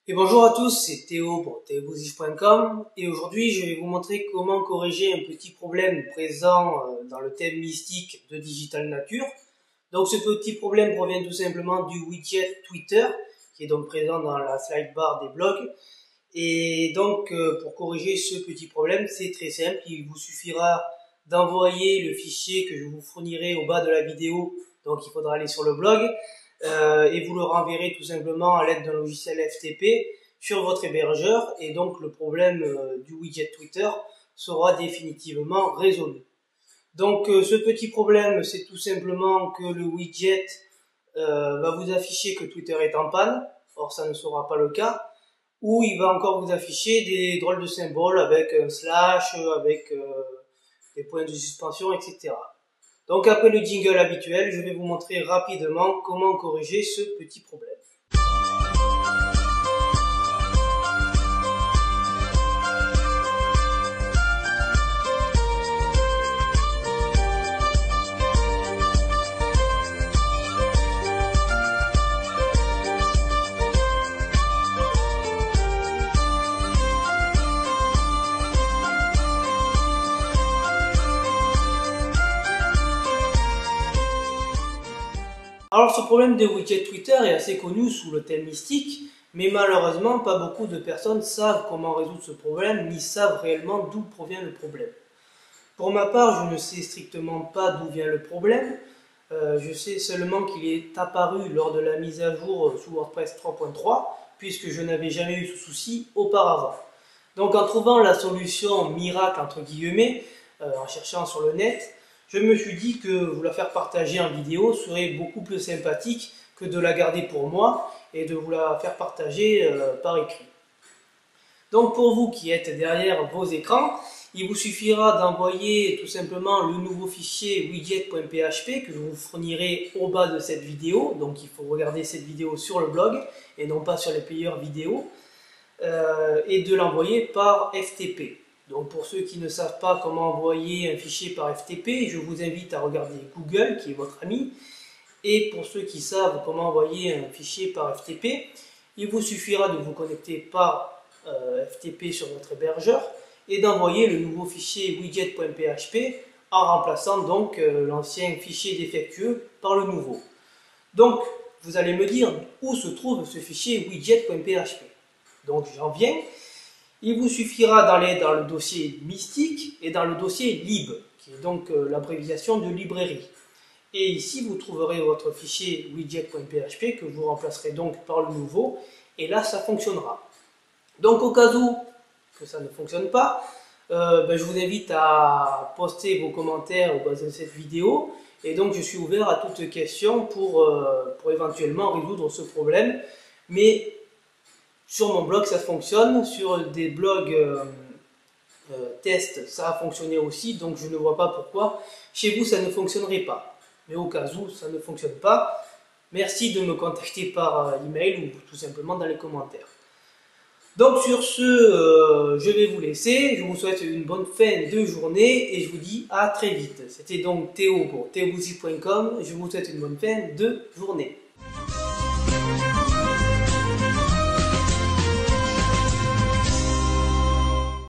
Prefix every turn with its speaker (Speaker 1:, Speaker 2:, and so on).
Speaker 1: Et bonjour à tous, c'est Théo pour théobouzif.com et aujourd'hui je vais vous montrer comment corriger un petit problème présent dans le thème mystique de Digital Nature. Donc ce petit problème provient tout simplement du widget Twitter qui est donc présent dans la slide bar des blogs. Et donc pour corriger ce petit problème, c'est très simple, il vous suffira d'envoyer le fichier que je vous fournirai au bas de la vidéo, donc il faudra aller sur le blog. Et vous le renverrez tout simplement à l'aide d'un logiciel FTP sur votre hébergeur et donc le problème du widget Twitter sera définitivement résolu. Donc ce petit problème, c'est tout simplement que le widget va vous afficher que Twitter est en panne, or ça ne sera pas le cas, ou il va encore vous afficher des drôles de symboles avec un slash, avec des points de suspension, etc. Donc après le jingle habituel, je vais vous montrer rapidement comment corriger ce petit problème. Alors ce problème de widget Twitter est assez connu sous le thème mystique, mais malheureusement pas beaucoup de personnes savent comment résoudre ce problème, ni savent réellement d'où provient le problème. Pour ma part, je ne sais strictement pas d'où vient le problème, je sais seulement qu'il est apparu lors de la mise à jour sous WordPress 3.3, puisque je n'avais jamais eu ce souci auparavant. Donc en trouvant la solution miracle entre guillemets, en cherchant sur le net, je me suis dit que vous la faire partager en vidéo serait beaucoup plus sympathique que de la garder pour moi et de vous la faire partager par écrit. Donc pour vous qui êtes derrière vos écrans, il vous suffira d'envoyer tout simplement le nouveau fichier widget.php que je vous fournirai au bas de cette vidéo. Donc il faut regarder cette vidéo sur le blog et non pas sur les players vidéo, et de l'envoyer par FTP. Donc pour ceux qui ne savent pas comment envoyer un fichier par FTP, je vous invite à regarder Google qui est votre ami. Et pour ceux qui savent comment envoyer un fichier par FTP, il vous suffira de vous connecter par FTP sur votre hébergeur et d'envoyer le nouveau fichier widget.php en remplaçant donc l'ancien fichier défectueux par le nouveau. Donc vous allez me dire où se trouve ce fichier widget.php. Donc j'en viens. Il vous suffira d'aller dans le dossier mystique et dans le dossier lib, qui est donc l'abréviation de librairie. Et ici, vous trouverez votre fichier widget.php que vous remplacerez donc par le nouveau, et là, ça fonctionnera. Donc, au cas où que ça ne fonctionne pas, je vous invite à poster vos commentaires au bas de cette vidéo, et donc je suis ouvert à toute question pour éventuellement résoudre ce problème. Mais sur mon blog, ça fonctionne. Sur des blogs tests, ça a fonctionné aussi. Donc, je ne vois pas pourquoi chez vous, ça ne fonctionnerait pas. Mais au cas où ça ne fonctionne pas, merci de me contacter par email ou tout simplement dans les commentaires. Donc, sur ce, je vais vous laisser. Je vous souhaite une bonne fin de journée et je vous dis à très vite. C'était donc Théo pour théobouzif.com. Je vous souhaite une bonne fin de journée.